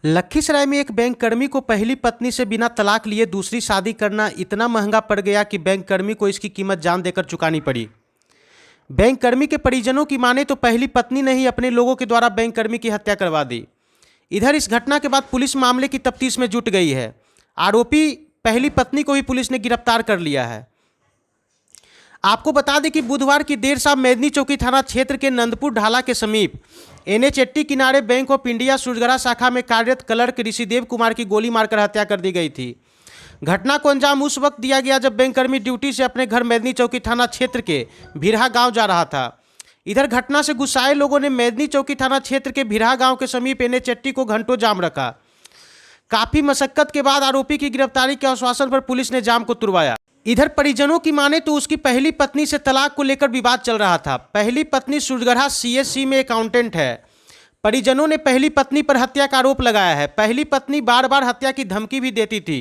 लखीसराय में एक बैंककर्मी को पहली पत्नी से बिना तलाक लिए दूसरी शादी करना इतना महंगा पड़ गया कि बैंककर्मी को इसकी कीमत जान देकर चुकानी पड़ी। बैंककर्मी के परिजनों की माने तो पहली पत्नी ने ही अपने लोगों के द्वारा बैंककर्मी की हत्या करवा दी। इधर इस घटना के बाद पुलिस मामले की तफ्तीश में जुट गई है। आरोपी पहली पत्नी को भी पुलिस ने गिरफ्तार कर लिया है। आपको बता दें कि बुधवार की देर शाम मेदनी चौकी थाना क्षेत्र के नंदपुर ढाला के समीप NH80 किनारे बैंक ऑफ इंडिया सूरजगढ़ा शाखा में कार्यरत क्लर्क ऋषिदेव कुमार की गोली मारकर हत्या कर दी गई थी। घटना को अंजाम उस वक्त दिया गया जब बैंककर्मी ड्यूटी से अपने घर मेदनी चौकी थाना क्षेत्र के भिरहा गांव जा रहा था। इधर घटना से गुस्साए लोगों ने मेदनी चौकी थाना क्षेत्र के भिरहा गांव के समीप NH80 को घंटों जाम रखा। काफ़ी मशक्कत के बाद आरोपी की गिरफ्तारी के आश्वासन पर पुलिस ने जाम को तुड़वाया। इधर परिजनों की माने तो उसकी पहली पत्नी से तलाक को लेकर विवाद चल रहा था। पहली पत्नी सूरजगढ़ा CSC में अकाउंटेंट है। परिजनों ने पहली पत्नी पर हत्या का आरोप लगाया है। पहली पत्नी बार बार हत्या की धमकी भी देती थी।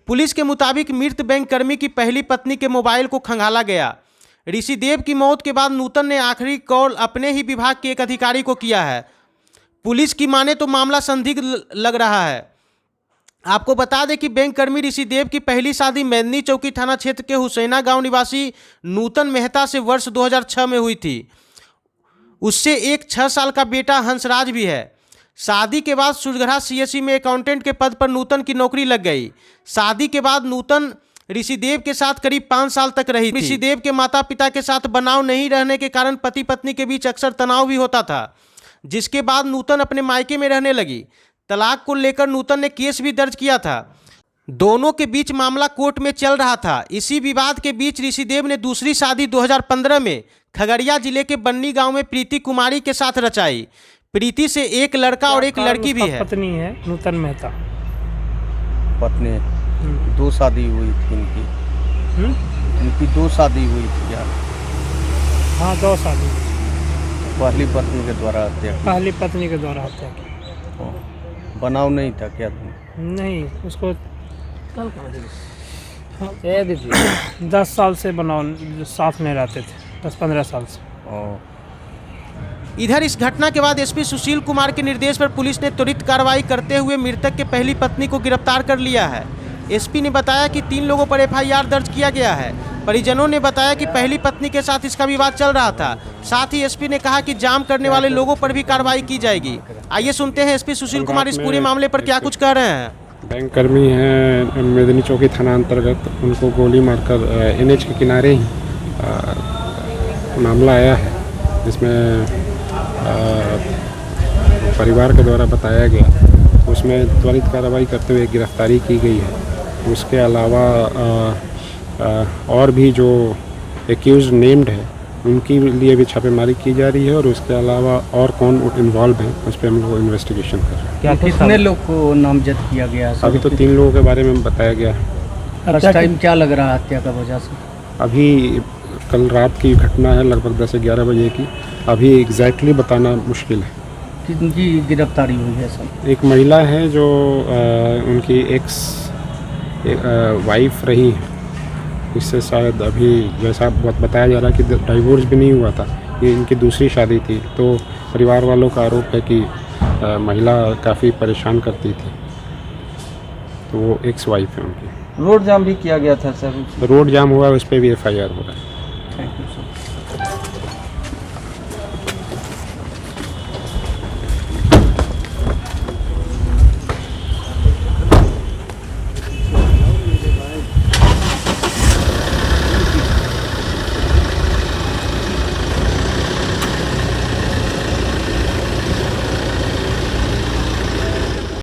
पुलिस के मुताबिक मृत बैंककर्मी की पहली पत्नी के मोबाइल को खंगाला गया। ऋषिदेव की मौत के बाद नूतन ने आखिरी कॉल अपने ही विभाग के एक अधिकारी को किया है। पुलिस की माने तो मामला संदिग्ध लग रहा है। आपको बता दें कि बैंककर्मी ऋषिदेव की पहली शादी मेदनी चौकी थाना क्षेत्र के हुसैना गांव निवासी नूतन मेहता से वर्ष 2006 में हुई थी। उससे एक 6 साल का बेटा हंसराज भी है। शादी के बाद सूरजगढ़ा CSC में अकाउंटेंट के पद पर नूतन की नौकरी लग गई। शादी के बाद नूतन ऋषिदेव के साथ करीब 5 साल तक रही थी। ऋषिदेव के माता पिता के साथ बनाव नहीं रहने के कारण पति पत्नी के बीच अक्सर तनाव भी होता था, जिसके बाद नूतन अपने मायके में रहने लगी। तलाक को लेकर नूतन ने केस भी दर्ज किया था। दोनों के बीच मामला कोर्ट में चल रहा था। इसी विवाद के बीच ऋषिदेव ने दूसरी शादी 2015 में खगड़िया जिले के बन्नी गांव में प्रीति कुमारी के साथ रचाई। प्रीति से एक लड़का और एक लड़की भी है। पत्नी है नूतन मेहता। पत्नी 2 शादी हुई थी इनकी 2 शादी हुई थी यार। हाँ 2 शादी। पहली पत्नी के द्वारा हत्या की। पहली पत्नी के द्वारा हत्या की। बनाव नहीं था क्या? नहीं, उसको 10 साल से बनाव साथ में रहते थे, 10-15 साल से। इधर इस घटना के बाद SP सुशील कुमार के निर्देश पर पुलिस ने त्वरित कार्रवाई करते हुए मृतक के पहली पत्नी को गिरफ्तार कर लिया है। SP ने बताया कि 3 लोगों पर FIR दर्ज किया गया है। परिजनों ने बताया कि पहली पत्नी के साथ इसका विवाद चल रहा था। साथ ही SP ने कहा कि जाम करने वाले लोगों पर भी कार्रवाई की जाएगी। आइए सुनते हैं SP सुशील कुमार इस पूरे मामले पर क्या कुछ कह रहे हैं। बैंककर्मी हैं मेदनी चौकी थाना अंतर्गत, उनको गोली मारकर NH के किनारे ही मामला आया है, जिसमें परिवार के द्वारा बताया गया। उसमें त्वरित कार्रवाई करते हुए गिरफ्तारी की गई है। उसके अलावा और भी जो एक्यूज नेम्ड है उनके लिए भी छापेमारी की जा रही है, और उसके अलावा और कौन इन्वॉल्व है उस पर हम लोग इन्वेस्टिगेशन कर रहे हैं। क्या कितने लोग को नामजद किया गया? अभी तो 3 लोगों के बारे में बताया गया है। फर्स्ट टाइम क्या लग रहा है हत्या का वजह से? अभी कल रात की घटना है, लगभग 10 से 11 बजे की। अभी एग्जैक्टली बताना मुश्किल है। किनकी गिरफ्तारी हुई है सर? एक महिला है जो उनकी एक्स वाइफ रही है। इससे शायद अभी जैसा बताया जा रहा है कि डाइवोर्स भी नहीं हुआ था, ये इनकी दूसरी शादी थी। तो परिवार वालों का आरोप है कि महिला काफ़ी परेशान करती थी, तो वो एक्स वाइफ है उनकी। रोड जाम भी किया गया था सर? रोड जाम हुआ, उस पर भी FIR हो रहा है।